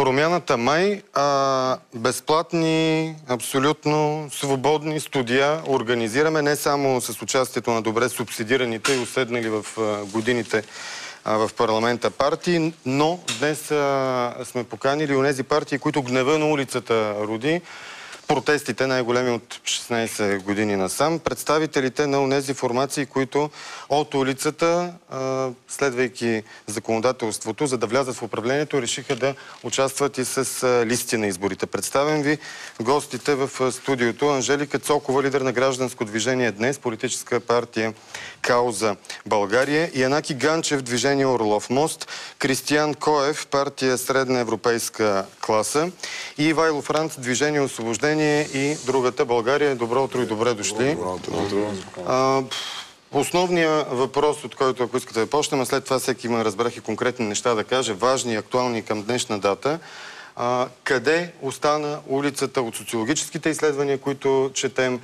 Промяната май, безплатни, абсолютно свободни студия организираме не само с участието на добре субсидираните и уседнали в годините в парламента партии, но днес сме поканили онези партии, които гнева на улицата роди. Протестите, най-големи от 16 години насам, представителите на онези формации, които от улицата, следвайки законодателството, за да влязат в управлението, решиха да участват и с листи на изборите. Представям ви гостите в студиото. Анжелика Цокова, лидер на гражданско движение Днес, политическа партия Кауза България, и Янаки Ганчев, движение Орлов мост, Кристиян Коев, партия Средна европейска класа, и Ивайло Франц, движение Освобождение и другата България. Добро утро и добре дошли. Основният въпрос, от който, ако искате да почнем, а след това всеки има, разбрах, и конкретни неща да каже, важни и актуални към днешна дата. Къде остана улицата от социологическите изследвания, които четем?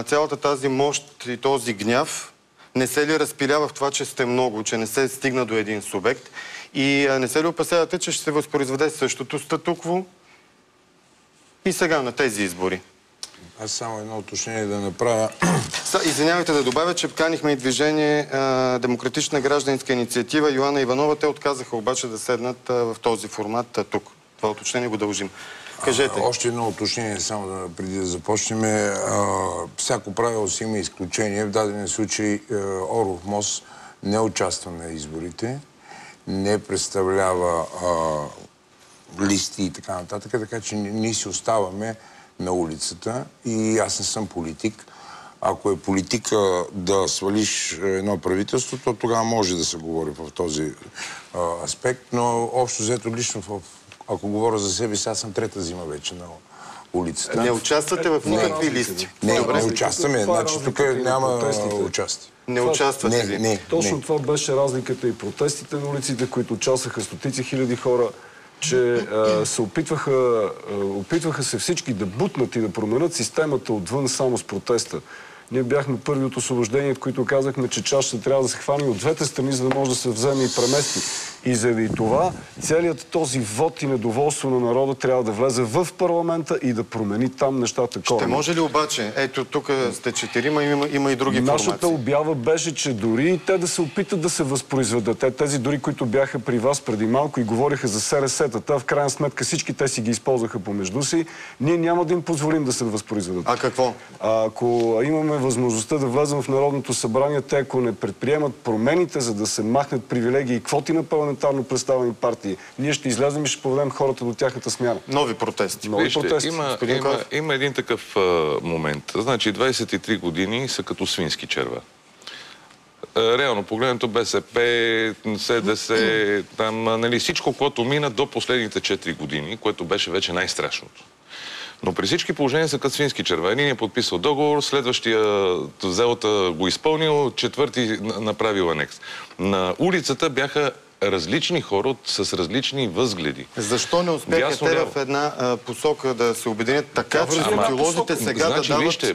Цялата тази мощ и този гняв не се ли разпилява в това, че сте много, че не се стигна до един субект? И не се ли опасявате, че ще се възпроизведе същото статукво и сега на тези избори? Аз само едно уточнение да направя. Извинявайте да добавя, че канихме и движение Демократична гражданска инициатива Йоанна Иванова. Те отказаха обаче да седнат в този формат тук. Това уточнение го дължим. Кажете. Още едно уточнение, само преди да започнем. Всяко правило си има изключение. В даден случай Орлов мост не участва на изборите, не представлява листи и така нататък, така че ние си оставаме на улицата и аз не съм политик. Ако е политика да свалиш едно правителство, то тогава може да се говори в този аспект, но общо взето лично, ако говоря за себе си, аз съм трета зима вече на улицата. Не участвате в никакви листи? Не участваме, значи тук няма участие. Не участвате ли? Точно това беше разликата и протестите на улиците, които участваха стотици хиляди хора, че се опитваха се всички да бутнат и да променят системата отвън само с протеста. Ние бяхме първи от освобождението, които казахме, че чашата трябва да се хвани от двете страни, за да може да се вземе и премести. И заради това целият този вод и недоволство на народа трябва да влезе в парламента и да промени там нещата коренно. Ще може ли обаче? Ето тук сте четирима, има и други формации. Нашата обява беше, че дори и те да се опитат да се възпроизведат. Тези дори, които бяха при вас преди малко и говориха за СРС-тата, в крайна сметка всички те си ги използваха помежду си, ние няма да им позволим да се възпроизведат. А какво? Ако имаме възможността да влезем в Народното събрание, те ако не предприемат промените, за да се махнат привилегии и квоти на парламентарно представени партии, ние ще излезем и ще поведем хората до тяхната смяна. Нови протести. Има един такъв момент. Значи 23 години са като свински черва. Реално погледнато БСП, СДС, там, всичко, което мина до последните 4 години, което беше вече най-страшното. Но при всички положения са като свински черва. Един е подписал договор, следващия взелата го изпълнил, четвърти направил анекс. На улицата бяха различни хора с различни възгледи. Защо не успяха те в една посока да се обединят така, че социолозите сега да дават вижте,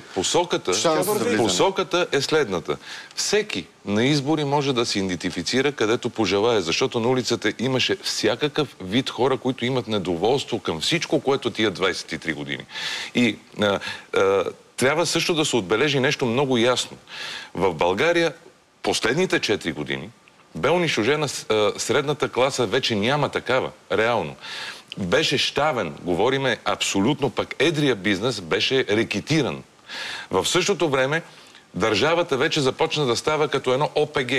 посоката е следната. Всеки на избори може да се идентифицира където пожелае, защото на улицата имаше всякакъв вид хора, които имат недоволство към всичко, което тия 23 години. И трябва също да се отбележи нещо много ясно. В България последните 4 години бе унищожена средната класа, вече няма такава, реално. Беше щавен, говориме абсолютно, пък едрия бизнес беше рекетиран. В същото време държавата вече започна да става като едно ОПГ.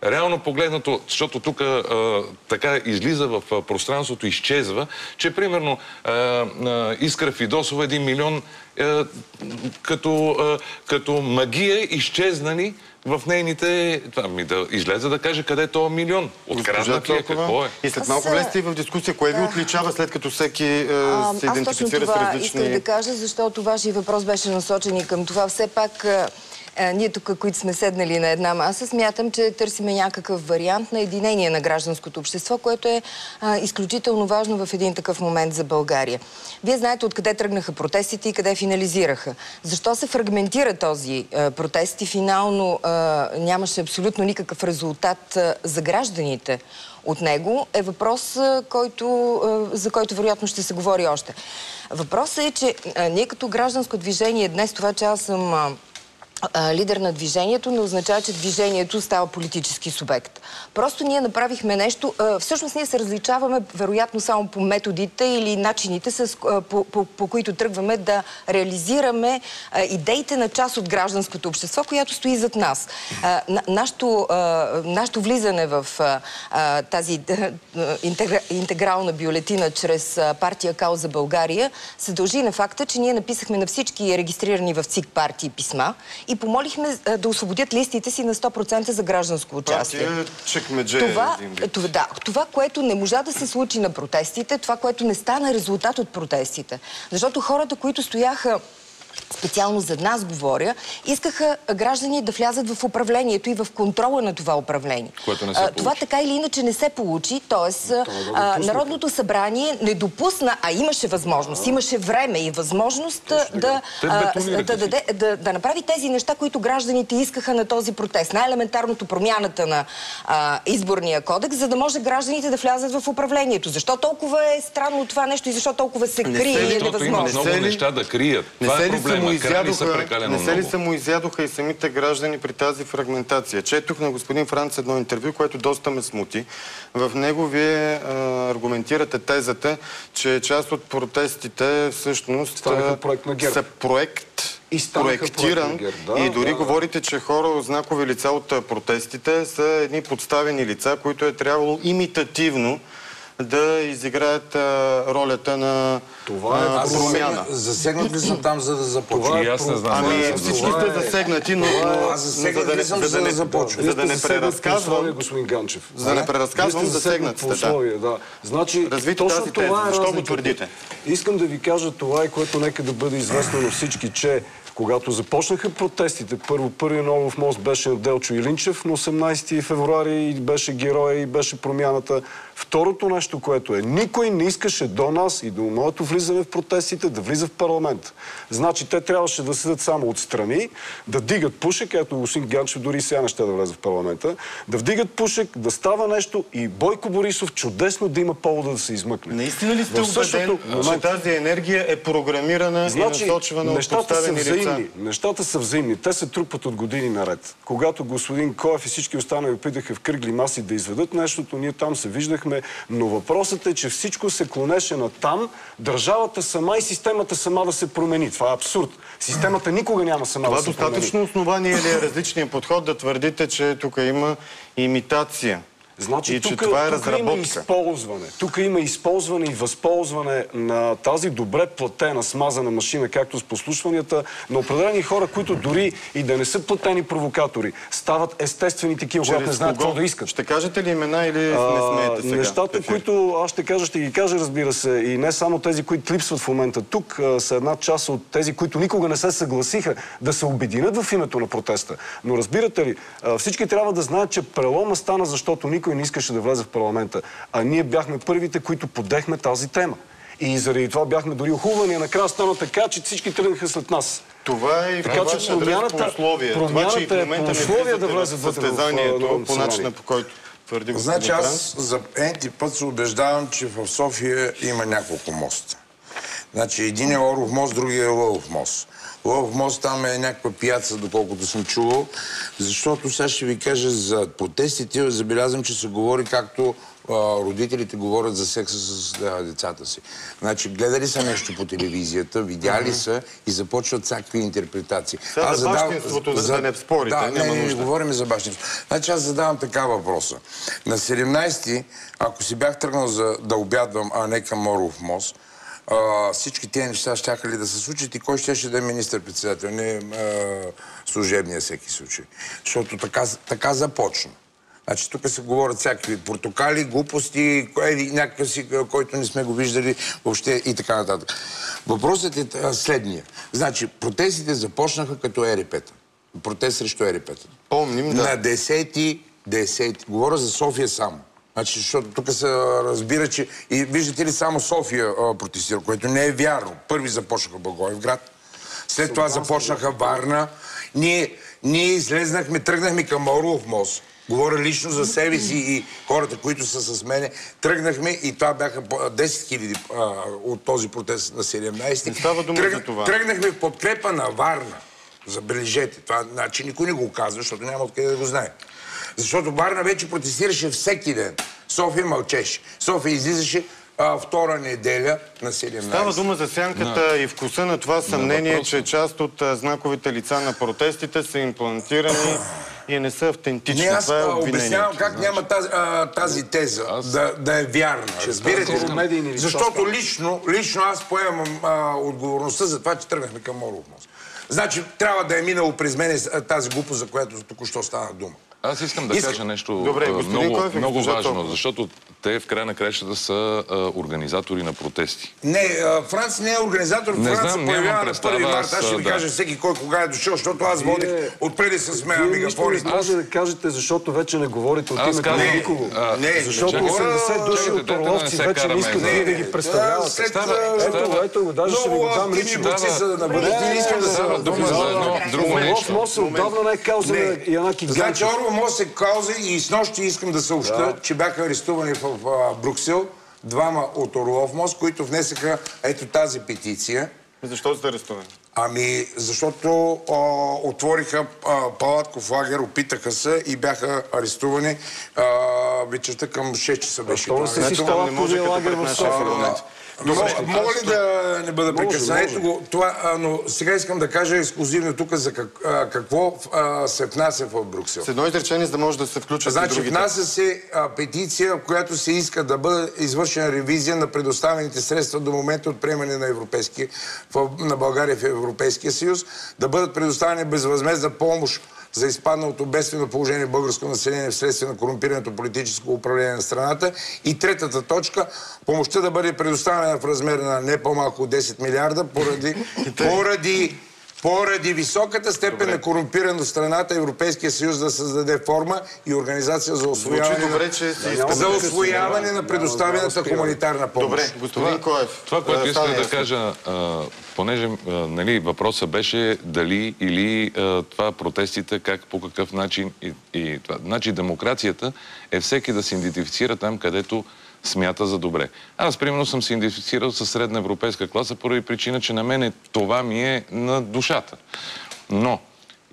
Реално погледнато, защото тук така излиза в пространството, изчезва, че примерно Искра Фидосова 1 милион като магия изчезнали в нейните... да излезе да каже къде е този милион. Откраднат ли е, какво е? И след малко влезте и в дискусия. Кое ви отличава, след като всеки се идентифицира с различни... Аз точно това исках да кажа, защото вашия въпрос беше насочен и към това. Все пак ние тук, които сме седнали на една маса, смятам, че търсиме някакъв вариант на единение на гражданското общество, което е изключително важно в един такъв момент за България. Вие знаете откъде тръгнаха протестите и къде финализираха. Защо се фрагментира този протест и финално нямаше абсолютно никакъв резултат за гражданите от него, е въпрос, за който вероятно ще се говори още. Въпросът е, че ние като гражданско движение днес, това, че аз съм лидер на движението, не означава, че движението става политически субект. Просто ние направихме нещо. Всъщност ние се различаваме вероятно само по методите или начините, по които тръгваме да реализираме идеите на част от гражданското общество, която стои зад нас. Нашето влизане в тази интегрална бюлетина чрез партия Кауза България се дължи на факта, че ние написахме на всички регистрирани в ЦИК партии писма и помолихме да освободят листите си на 100% за гражданско участие. Това, което не можа да се случи на протестите, това, което не стана резултат от протестите. Защото хората, които стояха, специално за нас говоря, искаха граждани да влязат в управлението и в контрола на това управление. Това така или иначе не се получи, т.е. Народното събрание не допусна, а имаше възможност, имаше време и възможност да направи тези неща, които гражданите искаха на този протест. Най-елементарното промяната на изборния кодекс, за да може гражданите да влязат в управлението. Защо толкова е странно това нещо и защо толкова се крие и е невъзможно? Има много неща да крият. Това е проблема. Не се ли самоизядоха и самите граждани при тази фрагментация? Четох на господин Франц едно интервю, което доста ме смути. В него вие аргументирате тезата, че част от протестите всъщност са проектиран и дори говорите, че хора, знакови лица от протестите са едни подставени лица, които е трябвало имитативно да изиграят ролята на промяна. Засегнат ли съм там, за да започна? Всички сте засегнати, но за да не преразказвам, засегнат сте. Развите тази теза. Защо го твърдите? Искам да ви кажа това, което нека да бъде известно на всички, че когато започнаха протестите, първият Орлов мост беше на Делчо Илинчев на 18 февруари и беше героя и беше промяната. Второто нещо, което е, никой не искаше до нас и до моето влизане в протестите да влиза в парламент. Значи те трябваше да седят само отстрани, да дигат пушек, ето господин Ганчев дори и сега не ще да влезе в парламента, да вдигат пушек, да става нещо и Бойко Борисов чудесно да има повода да се измъкне. Наистина ли сте убеден, че тази енергия е програмирана и насочвана от подставени лица? Нещата са взаимни. Те се трупат от години наред. Когато господин Коев и всички останали опитаха в кръгли маси да изведат нещото, ние там се виждахме, но въпросът е, че всичко се клонеше на там, държавата сама и системата сама да се промени. Това е абсурд. Системата никога няма сама да се промени. Това достатъчно основание ли е различния подход да твърдите, че тук има имитация? Значи, тук има използване. Тук има използване и възползване на тази добре платена, смазана машина, както с послушванията, на определени хора, които дори и да не са платени провокатори, стават естествени такива, когато не знаят какво да искат. Ще кажете ли имена или не смеете сега? Нещата, които аз ще кажа, ще ги кажа, разбира се, и не само тези, които липсват в момента тук, са една част от тези, които никога не се съгласиха да се обединят в името на протеста. Но разбирате ли, всички трябва да знаят, че прелома стана, защото никой не искаше да влезе в парламента. А ние бяхме първите, които подехме тази тема. И заради това бяхме дори охулвани. Накрая стана така, че всички тръгнаха след нас. Това е и така, че промяната по условия да влезе в състезанието по начина, по който твърди господин Франц. Значи аз за енти път се убеждавам, че в София има няколко моста. Значи един е Оров мост, другия е Лъвов мост. Лъвов мост там е някаква пияца, доколкото съм чувал, защото сега ще ви кажа за протестите, забелязвам, че се говори както родителите говорят за секса с децата си. Значи, гледали са нещо по телевизията, видяли са и започват всякакви интерпретации. Сега за бащинството, да не спорите, няма нужда. Не говорим за бащинството. Значи аз задавам така въпроса. На 17-ти, ако си бях тръгнал да обядвам, а не към Орлов мост, всички тези неща щяха ли да се случат и кой щеше да е министър-председател, не служебния всеки случай. Защото така започна. Значи тук се говорят всякакви портокали, глупости, някакъв си, който не сме го виждали въобще и така нататък. Въпросът е следния. Значи протестите започнаха като ЕРП-та. Протест срещу ЕРП-та. Помним, да. На 10-ти. Говоря за София само. Значи, защото тук се разбира, че... И виждате ли, само София протестира, което не е вярно. Първи започнаха Благоевград. След това започнаха Варна. Ние излезнахме, тръгнахме към Орлов мост. Говоря лично за себе си и хората, които са с мене. Тръгнахме и това бяха 10 000 от този протест на 17-ти. Не става дума за това. Тръгнахме в подкрепа на Варна. Забележете. Това значи никой не го казва, защото няма откъде да го знае. Защото Варна вече протестираше всеки ден. София мълчеше. София излизаше втора неделя на 17. Става дума за сянката и вкуса на това съмнение, че част от знаковите лица на протестите са имплантирани и не са автентични. Не, аз обяснявам как значи. няма тази теза да е вярна. Разбирате? Защото лично аз поемам отговорността за това, че тръгнахме към Орлов мост. Значи трябва да е минало през мен тази глупост, за която току-що стана дума. Аз искам да кажа нещо много важно, защото те в края на краищата са организатори на протести. Не, Франц не е организатор. Франц се появява на 1 март. Аз ще ви кажа всеки кой кога е дошъл, защото аз водих отпреди с мен мегафони. Вие може да кажете, защото вече не говорите от името на никого. Защото 80 души от орловци вече не искат вие да ги представлявате. Ето, даже ще ви го дам лично. Не искам да се Орлов мост отдавна не е кауза и Янаки Ганчев. Значи Орлов мост е кауза и снощи искам да съобща, че бяха арестувани в Брюксел двама от Орлов мост, които внесаха ето тази петиция. Защо сте арестувани? Ами, защото отвориха палатков лагер, опитаха се и бяха арестувани вечерта към 6 часа беше. Това си палатковия лагер в София. Мога ли да не бъда прекъсван? Ето го, но сега искам да кажа ексклюзивно тук за какво се внася в Брюксел. С едно изречение, за да може да се включат и другите. Значи, внася се петиция, в която се иска да бъде извършена ревизия на предоставените средства до момента от приемане на България в Европейския съюз, да бъдат предоставени безвъзмездна помощ за изпадналото бедствено положение в българско население вследствие на корумпираното политическо управление на страната. И третата точка, помощта да бъде предоставена в размер на не по-малко от 10 милиарда поради високата степен на корумпираност страната, Европейския съюз да създаде форма и организация за усвояване на предоставената хуманитарна помощ. Добре, господин Коев. Това, което исках да кажа, понеже въпросът беше дали или това протестите, как, по какъв начин и това. Значи демокрацията е всеки да се идентифицира там, където смята за добре. Аз, примерно, съм се идентифицирал със средна европейска класа поради причина, че на мене това ми е на душата. Но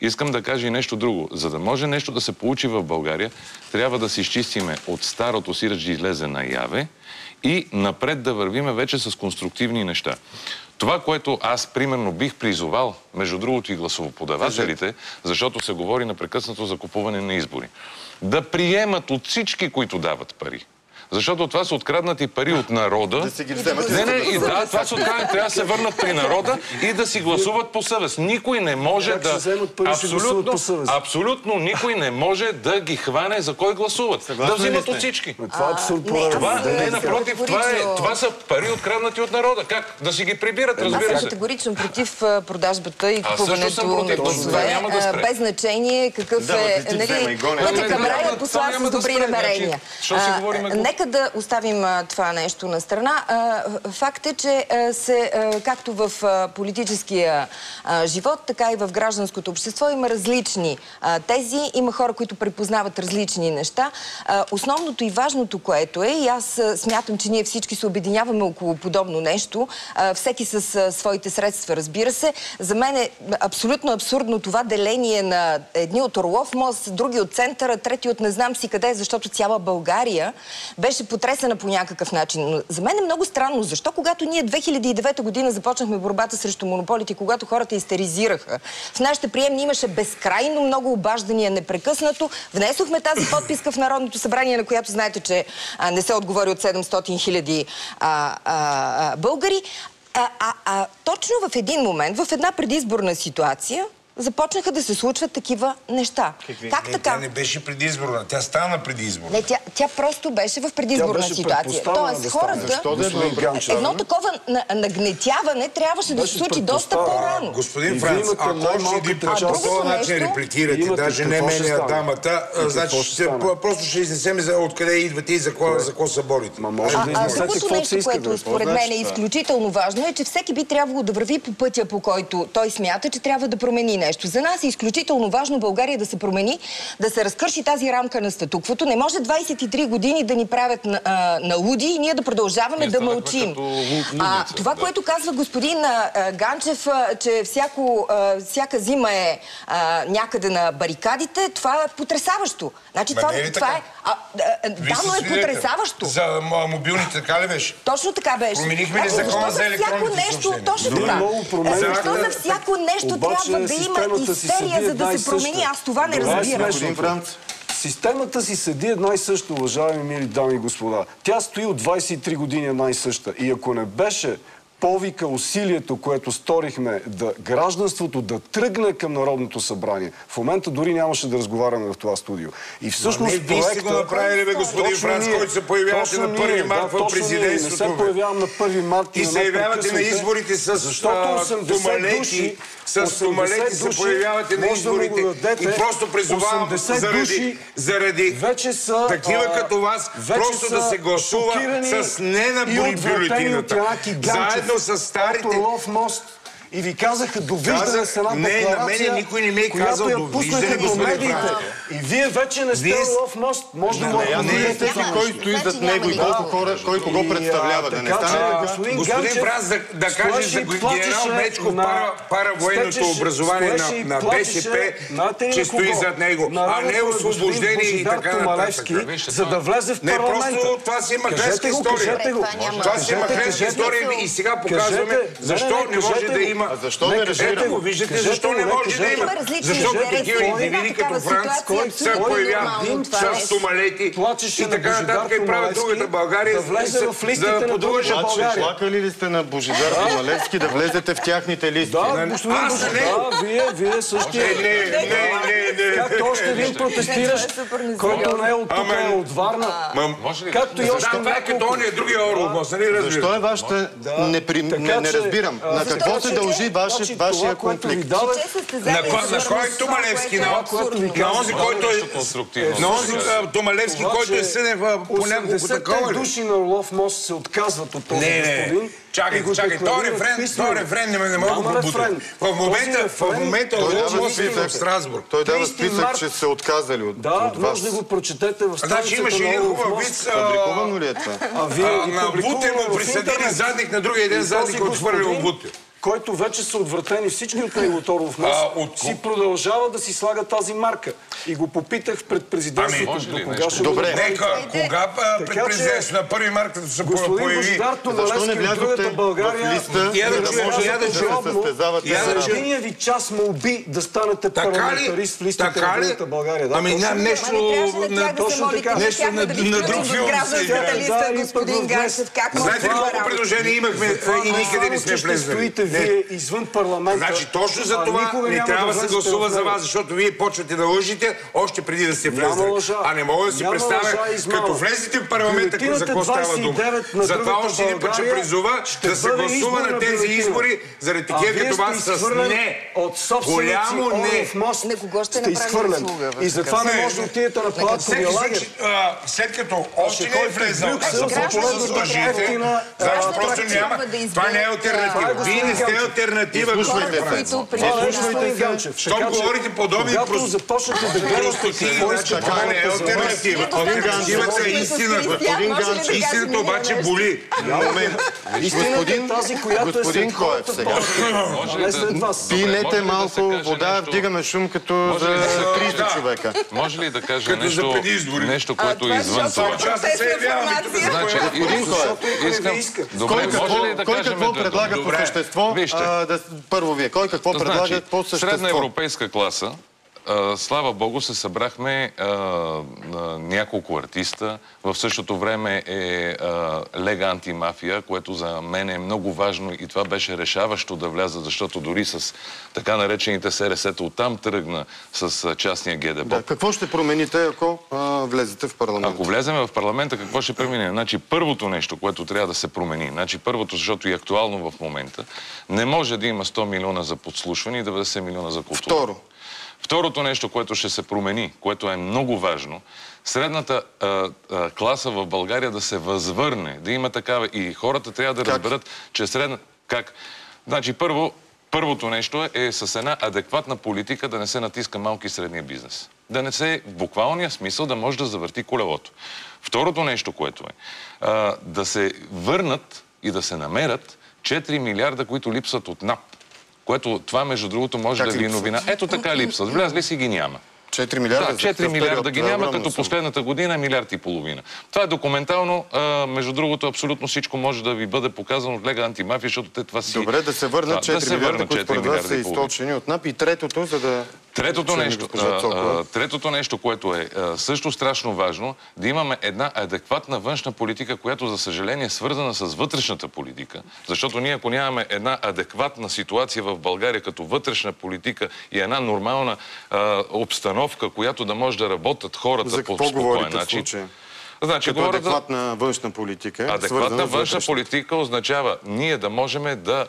искам да кажа и нещо друго. За да може нещо да се получи в България, трябва да се изчистиме от старото сиреч да излезе наяве и напред да вървиме вече с конструктивни неща. Това, което аз, примерно, бих призовал, между другото и гласовоподавателите, защото се говори непрекъснато за купуване на избори, да приемат от всички, които дават пари. Защото това са откраднати пари от народа. Да си ги вземат. Това са откраднати, трябва да се върнат при народа и да си гласуват по съвест. Никой не може да... Абсолютно никой не може да ги хване за кой гласуват. Да взимат от всички. Това е абсурд поред. Напротив, това са пари откраднати от народа. Как? Да си ги прибират, разбира се. Аз съм категорично против продажбата и купуването на гласове. Без значение какъв е... Пътя към рая послан с добри намерения. Нека да оставим това нещо на страна. Факт е, че както в политическия живот, така и в гражданското общество има различни тези. Има хора, които припознават различни неща. Основното и важното, което е, и аз смятам, че ние всички се обединяваме около подобно нещо, всеки с своите средства, разбира се. За мен е абсолютно абсурдно това деление на едни от Орлов мост, други от центъра, трети от не знам си къде, защото цяла България беше потресена по някакъв начин. Но за мен е много странно. Защо когато ние 2009 година започнахме борбата срещу монополите, когато хората истеризираха, в нашите приемни имаше безкрайно много обаждания непрекъснато. Внесохме тази подписка в Народното събрание, на която знаете, че не се отговори от 700 000 българи. Точно в един момент, в една предизборна ситуация, започнаха да се случват такива неща. Как така? Тя не беше предизборна, тя стана предизборна. Не, тя просто беше в предизборна ситуация. Тоест, хората... Едно такова нагнетяване трябваше да се случи доста по-рано. Господин Франц, ако един път по този начин репликирате, даже не мене, а дамата, значи просто ще изнесем откъде идвате и за какво се борите. Другото нещо, което според мен е изключително важно, е, че всеки би трябвало да върви по пътя, по който той смята, че трябва да промени нещо. За нас е изключително важно България да се промени, да се разкърши тази рамка на статуквото. Не може 23 години да ни правят на луди и ние да продължаваме да мълчим. Това, което казва господин Ганчев, че всяка зима е някъде на барикадите, това е потресаващо. Значи това е... Да, но е потресаващо. За мобилните, така ли беше? Точно така беше. Променихме ли закона за електронните съобщения? Точно така. Защо за всяко нещо трябва да има истерия, за да се промени? Аз това не разбирам. Системата си седи една и съща, уважаеми мили дами и господа. Тя стои от 23 години една и съща. И ако не беше повика усилието, което сторихме гражданството да тръгне към Народното събрание, в момента дори нямаше да разговаряме в това студио. И всъщност вие сте го направили, бе, господин Франц, който се появявате на 1 март в президентството. Не се появявам на 1 март и се явявате на изборите с тумалети. С тумалети се появявате на изборите и просто призовавам заради такива като вас просто да се гласува с не на бюлетината. Заедно с старите... И ви казаха довиждане с една декларация, на мене никой не ми е казал довиждане, господин Франц. И вие вече не сте Орлов мост. Може да го не е кой стои зад него и колко хора, кой го представлява. Да не стане господин Франц да каже за генерал Мечков паравоенното образование на БСП, че стои зад него, а не освобождение и така нататък. За да влезе в парламента. Не, просто това си махленска история. Това си махленска история и сега показваме защо не може да има. А защо не разбирам? Ето го, виждате защо не може да има. Защото такива индивиди като Франц се появяват с тумалети и така нататък и правят другата България да подлъжат България. Плакали ли сте на Божидар Тумалевски да влезете в тяхните листи? Да, господин Божидар, вие същия. Не. Както още един протестиращ, който не е от тук, е от Варна. Както и още няколко. Он е другия Орлов, нали разбира? Защо е вашата... Не разбирам. На какво се дължи вашия конфликт? На кой Тумалевски? На онзи, който е... На онзи Тумалевски, който е съден по няколко такова ли? 80 души на Орлов мост се отказват от този господин. Чакай, този рефрен не мога да го побута. В момента Орлов мост е в Страсбург. Той дава списък, че се отказали от вас. Да, може да го прочетете в страницата на Орлов мост. Значи имаше един хубав вид... Фабриковано ли е това? На Бутин му присъдили задник, на другия ден задник отхвърлил Бутин. Който вече са отвратени всички от него от Орлов мост, си продължава да си слага тази марка. И го попитах пред президентството. Добре. Кога пред президентството на 1 март като се появи? Защо не влязохте в листа, за да може да се състезавате? Единия ви час молби да станете парламентарист в листите на другата България. Ами нещо на друг филм се играе. Знаете ли колко предложения имахме и никъде не сме влезли? Вие извън парламента. Значи точно за това не трябва да се гласува за вас, защото вие почвате да лъжите още преди да сте влезли. А не мога да си представя, като влезете в парламента, за какво става дума. Затова още един път ще призова да се гласува на тези избори, заради такива като вас с не. Голямо не. На кого ще направим услуга? И затова не може да отидете на палатковия лагер. След като още не е влезъл, започва да лъжите, защото просто няма. Това не е алтернатива. Вие не сте алтернатива, господин Франц. Щом говорите подобни простотии, това не е алтернатива. Алтернативата е истината. Истината обаче боли. Господин Коев сега. Пилете малко вода, вдигаме шум като за 30 човека. Може ли да кажа нещо, което е извън това? Значи, господин Коев, кой какво предлага по същество? Първо вие. Кой какво предлага по същество? Средна европейска класа слава Богу, се събрахме няколко артиста. В същото време е Лега Антимафия, което за мен е много важно и това беше решаващо да вляза, защото дори с така наречените СРС-та оттам тръгна с частния ГДБОП. Да, какво ще промените, ако влезете в парламента? Ако влеземе в парламента, какво ще премине? Значи първото нещо, което трябва да се промени, първото, защото е актуално в момента, не може да има 100 милиона за подслушване и 90 милиона за култура. Второто нещо, което ще се промени, което е много важно, средната класа в България да се възвърне, да има такава и хората трябва да разберат, че средна... Как? Значи първото нещо е с една адекватна политика да не се натиска малки и средния бизнес. Да не се в буквалния смисъл да може да завърти колелото. Второто нещо, което е да се върнат и да се намерят 4 милиарда, които липсват от НАП. Което това, между другото, може да ви е новина. Ето така липсват. Влязли си ги няма. 4 милиарда? Да, 4 милиарда ги няма, като последната година е 1,5 милиарда. Това е документално. Между другото, абсолютно всичко може да ви бъде показано от Лега Антимафия, защото те това си... Добре, да се върнат 4 милиарда, които според вас са източени от НАП. И третото, за да... Третото нещо, което е също страшно важно, да имаме една адекватна външна политика, която, за съжаление, е свързана с вътрешната политика. Защото ние, ако нямаме една адекватна ситуация в България като вътрешна политика и една нормална обстановка, която да може да работят хората по спокоен начин... Значи, като адекватна външна политика. Адекватна външна политика означава ние да можем да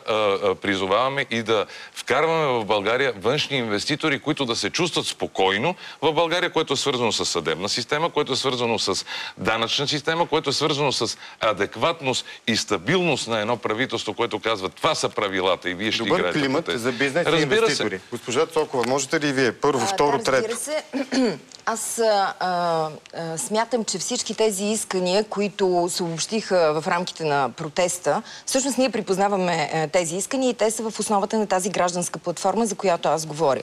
призоваваме и да вкарваме в България външни инвеститори, които да се чувстват спокойно в България, което е свързано с съдебна система, което е свързано с данъчна система, което е свързано с адекватност и стабилност на едно правителство, което казва това са правилата и вие ще играете. Добър климат за бизнес и инвеститори. Госпожа Цокова, можете ли вие първо, второ, трето? Аз смятам, че всички тези искания, които се обобщиха в рамките на протеста, всъщност ние припознаваме тези искания и те са в основата на тази гражданска платформа, за която аз говоря.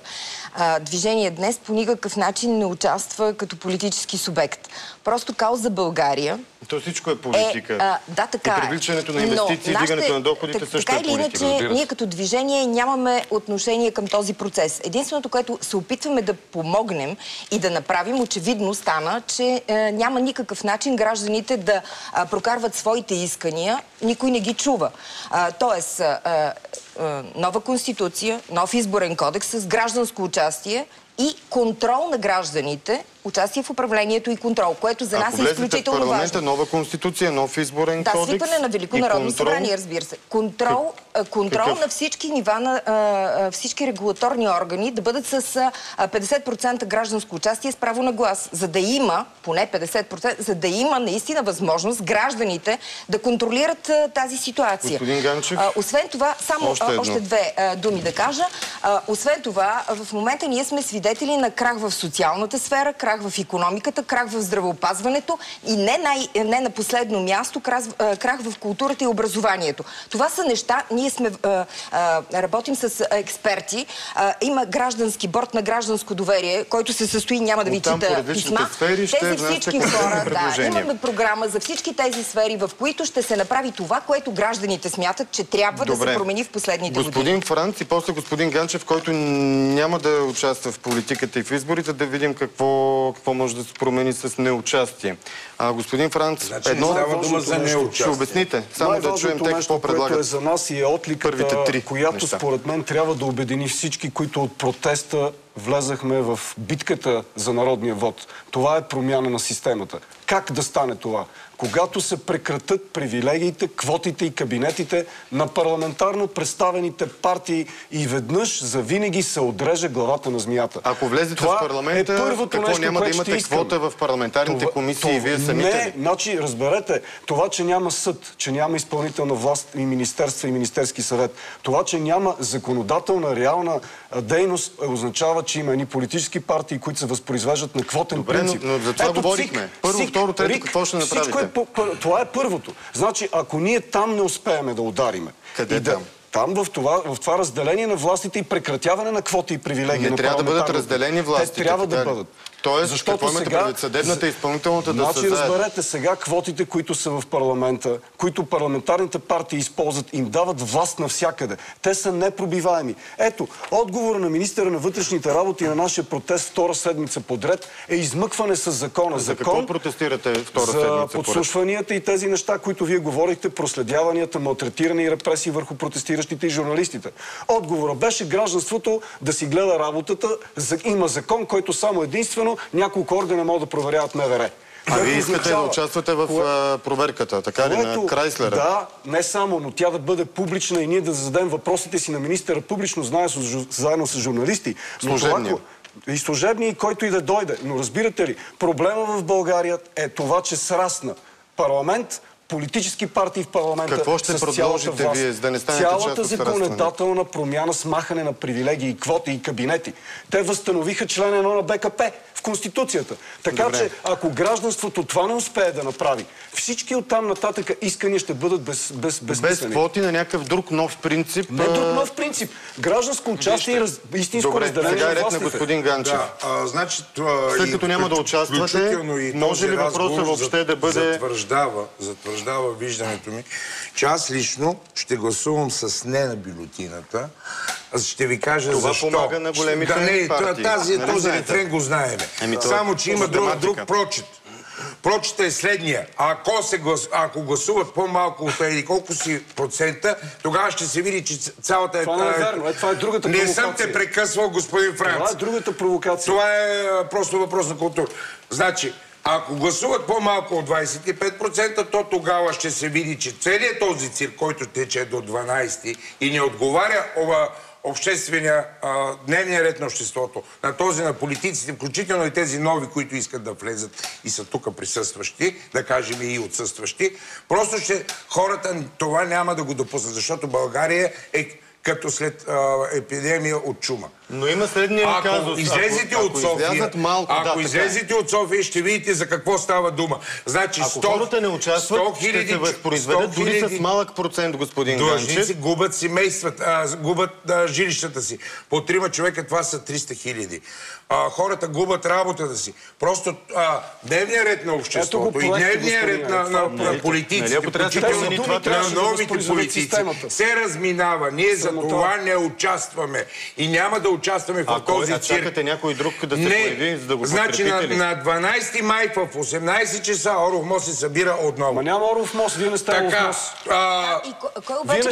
Движение днес по никакъв начин не участва като политически субект. Просто Кауза България... То всичко е политика. Да, така и привличането на инвестиции, дигането на доходите също е политика. Така или иначе, ние като движение нямаме отношение към този процес. Единственото, което се опитваме да помогнем и да направим, очевидно стана, че няма никакъв начин гражданите да прокарват своите искания. Никой не ги чува. Тоест, нова конституция, нов изборен кодекс с гражданско участие и контрол на гражданите, участие в управлението и контрол, което за нас е изключително важно. Ако влезете в парламента, нова конституция, нов изборен кодекс. Да, свикване на Велико народно събрание, разбира се. Контрол на всички нива, на всички регулаторни органи да бъдат с 50% гражданско участие с право на глас. За да има, поне 50%, за да има наистина възможност гражданите да контролират тази ситуация. Господин Ганчев. Освен това, само още две думи да кажа. Освен това, в момента ние сме свидетели на крах в социалната сфера, крах в икономиката, крах в здравеопазването и не на последно място, крах в културата и образованието. Това са неща. Ние работим с експерти. Има граждански борд на гражданско доверие, който се състои, няма да ви чита писма. Тези всички хора, имаме програма за всички тези сфери, в които ще се направи това, което гражданите смятат, че трябва да се промени в последните години. Господин Франц и после господин Ганчев, който няма да участва в политиката и в изборите, да видим какво може да се промени с неучастие. Господин Франц, ще обясните. Само да чуем те какво предлагат. Което е за нас и е отликата, която според мен трябва да убедини всички, които от протеста влезахме в битката за народния вод. Това е промяна на системата. Как да стане това? Когато се прекратят привилегиите, квотите и кабинетите на парламентарно представените партии и веднъж завинаги се отреже главата на змията. Ако влезете в парламента, какво няма да имате квота в парламентарните комисии и вие самите? Не, значи, разберете, това, че няма съд, че няма изпълнителна власт и министерства и Министерски съвет, това, че няма законодателна, реална дейност, означава, че има едни политически партии, които се възпроизвеждат на квотен принцип. Но за това говорихме. Първо, второ, трето, какво ще направите? Това е първото. Значи, ако ние там не успеем да удариме... Къде там? Там в това разделение на властите и прекратяване на квоти и привилегии. Не трябва да бъдат разделени властите. Те трябва да бъдат. Тоест, какво имате предвид? Съдебната и изпълнителната да са заедно? Разберете, сега квотите, които са в парламента, които парламентарните партии използват, им дават власт навсякъде. Те са непробиваеми. Ето, отговора на министъра на вътрешните работи на нашия протест втора седмица подред е измъкване с закона. За какво протестирате втора седмица подред? За подслушванията и тези неща, които вие говорихте, проследяванията, малтретиране и репресии върху протестиращите и журналистите. Отговора беше гражданството да си гледа работата. Има закон, който само единствено няколко органа могат да проверяват МВР. А вие искате да участвате в проверката, така ли, на Крайслера? Да, не само, но тя да бъде публична и ние да зададем въпросите си на министъра публично, заедно с журналисти. Служебния. И служебния, който и да дойде. Но разбирате ли, проблема в България е това, че срасна парламент, политически партии в парламента. Какво ще продължите вие, за да не станете част от цялата законодателна промяна с махане на привилегии, квоти и кабинети. Те възстановиха член 1 на БКП в Конституцията. Така че, ако гражданството това не успее да направи, всички оттам нататък искания ще бъдат безсмислени. Без квоти на някакъв друг нов принцип. Не друг нов принцип. Гражданско участие и истинско разделение на властите. Сега ред на господин Ганчев. Значи, след като няма да участвате, може ли въпросът въобще да бъде... Затвърждава виждането ми, че аз лично ще гласувам с не на бюлетината. Ще ви кажа това защо. Това помага на големите партии. Този рефрен го знаем. Само, че има друг прочит. Прочитът е следния. Ако гласуват по-малко от еди колко си процента, тогава ще се види, че цялата... Това не е верно. Това е другата провокация. Не съм те прекъсвал, господин Франц. Това е другата провокация. Това е просто въпрос на култура. Значи, ако гласуват по-малко от 25%, то тогава ще се види, че целият този цирк, който тече до 12 и не отговаря обществения дневния ред на обществото, на този на политиците, включително и тези нови, които искат да влезат и са тук присъстващи, да кажем и отсъстващи, просто хората това няма да го допуснат, защото България е като след епидемия от чума. Но има следния казус. Ако излезете от София, ще видите за какво става дума. Значи, ако хората не участват, ще се възпроизведат дори с малък процент, господин Ганчев. Длъжници губят семействата, губят жилищата си. По 3 човека това са 300 хиляди. Хората губят работата си. Просто дневният ред на обществото и дневният ред на политиците, на новите политици, се разминава. Ние за това не участваме. И няма да участваме в този цирк. Чакате някой друг да се появи, за да го подкрепите ли? Значи на 12 май в 18 часа Оров мост се събира отново. Ма няма Оров мост, вие не сте Оров мост.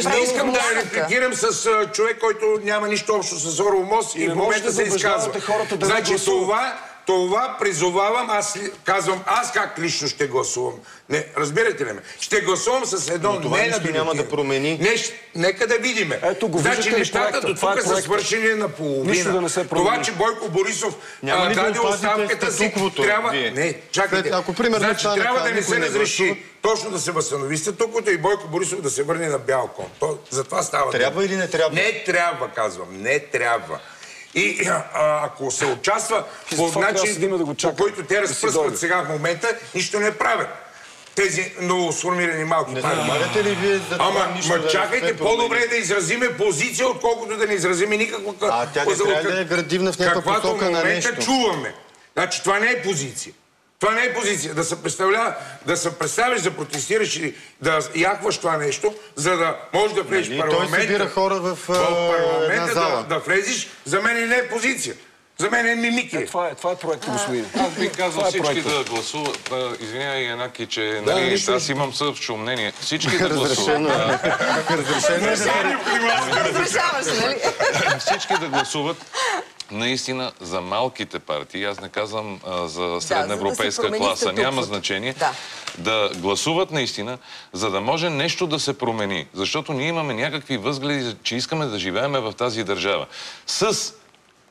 Не искам да репликирам с човек, който няма нищо общо с Оров мост и в момента се изказва. Значи това призовавам, аз казвам, аз как лично ще гласувам. Не, разбирате ли ме? Ще гласувам с едно не на бюлетина. Няма да промени. Нека да видим. Значи нещата до тук са свършени наполовина. Това, че Бойко Борисов даде оставката си, трябва... Не, чакайте. Значи трябва да не се разреши точно да се възстанови статуквото и Бойко Борисов да се върне на бял кон. За това става. Трябва или не трябва? Не трябва, казвам. Не трябва. И ако се участва по начин, по който те разпръскват сега в момента, нищо не правят. Тези новосформирани малки партии. Ама чакайте, по-добре да изразиме позиция, отколкото да не изразиме никаква... тя не трябва да е градивна в някаква посока на нещо. Каквато в момента чуваме. Значи това не е позиция. Това не е позиция. Да се представиш, да протестираш или да яхваш това нещо, за да можеш да влезеш в парламента. Той събира хора в една зала. Да влезеш, за мен не е позиция. За мен е мимики. Това е проект, господин. Аз бих казал всички да гласуват. Извинявай, Янаки, че аз имам също мнение. Всички да гласуват. Всички да гласуват наистина за малките партии, аз не казвам за средноевропейска класа, няма значение, да гласуват наистина, за да може нещо да се промени. Защото ние имаме някакви възгледи, че искаме да живеем в тази държава. С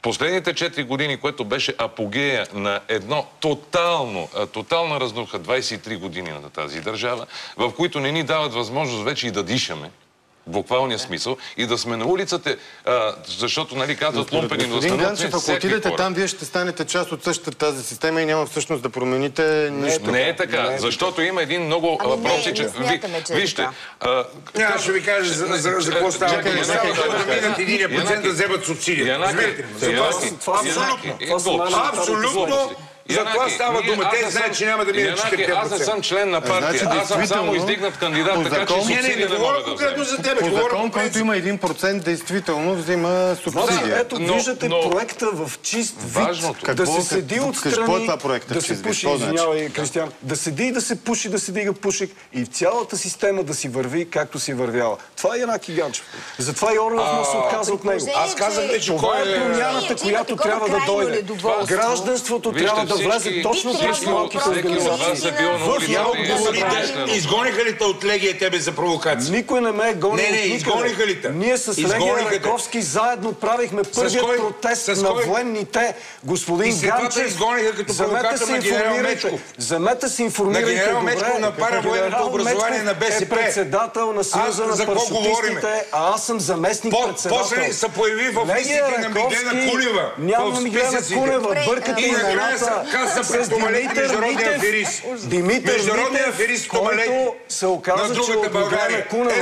последните 4 години, което беше апогея на едно тотална разнуха 23 години на тази държава, в които не ни дават възможност вече и да дишаме, в буквалния смисъл, и да сме на улицата, защото, нали, казват лумпени да станат Ганчев, ако отидете там, вие ще станете част от същата тази система и няма всъщност да промените нищо. Не е така, защото има един много простичен... Вижте... Аз ще ви кажа за какво става. Да минат 1% да вземат субсидия. Абсолютно. За това става дума. Те знаят, че няма да минат 4%. Аз не съм член на партия. Аз съм само издигнат кандидат, така че субсидия не мога да взема. По закон, който има 1%, действително взима субсидия. Ето, виждате проекта в чист вид. Да се седи отстрани, да се пуши, извинявай, Кристиян, да седи и да се пуши, да се дига пушек и в цялата система да си върви както си вървяла. Това е Янаки Ганчев. Затова и Орлов му се отказа от него. Аз казах вече това е промяната, която трябва да дойде. Гражданството трябва да влезе точно през малките организации. Изгониха ли те от Легия тебе за провокация? Никой не ме е гонил. Не, изгониха ли те? Ние с Легия Раковски заедно правихме първият протест на военните. Господин Ганчев, замете се информирайте добре. На паравоенното образование на БСП. Е председател на Съюза на парашутистите, а аз съм заместник-председател. После се появи в листите на Миглена Кунева. Няма Миглена Кунева, бъркате имената с Димитър Митев, който се оказа, че от Миглена Кунева.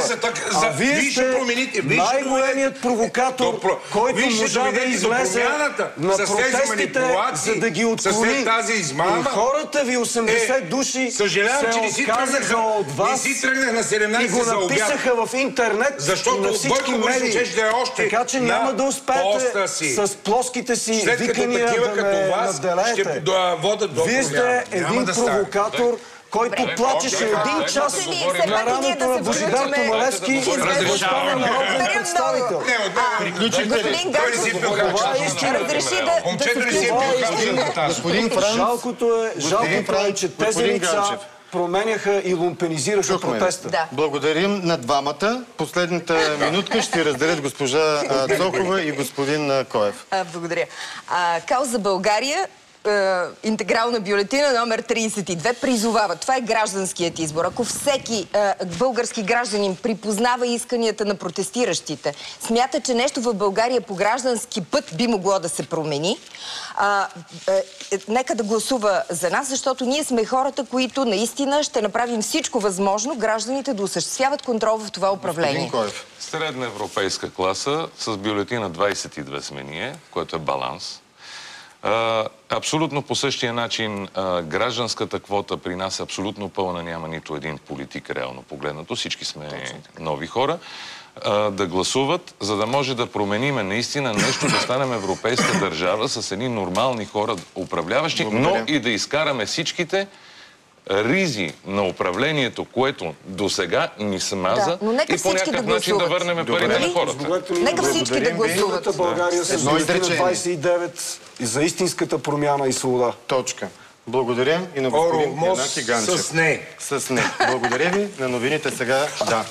А вие сте най-големият провокатор, който можа да излезе на протестите, за да ги отклони. И хората ви, 80 души, се отказаха от вас и го написаха в интернет и на всички медии. Така че няма да успеете с плоските си викания да ме надделеете. Вие сте един провокатор, който плачеше един час на рамото на Божидар Томалевски и стана народен представител. Господин Франц, жалкото е, че тези лица променяха и лумпенизираха протеста. Да. Благодарим на двамата. Последната минутка ще разделят госпожа Цокова и господин Коев. Благодаря. Кауза България, интегрална бюлетина номер 32 призовава. Това е гражданският избор. Ако всеки български гражданин припознава исканията на протестиращите, смята, че нещо в България по граждански път би могло да се промени, нека да гласува за нас, защото ние сме хората, които наистина ще направим всичко възможно гражданите да осъществяват контрол в това управление. Средна европейска класа с бюлетина 22 сме ние, което е баланс. Абсолютно по същия начин гражданската квота при нас е абсолютно пълна, няма нито един политик реално погледнато, всички сме нови хора, да гласуват, за да може да промениме наистина нещо, да станем европейска държава с едни нормални хора управляващи, но и да изкараме всичките ризи на управлението, което до сега ни смаза и по някакъв начин да върнем парите на хората. Нека всички да гласуват. България с 29 за истинската промяна и свобода. Точка. Благодаря и на господин Янаки Ганчев. С не. С не. Благодаря ви. На новините сега да.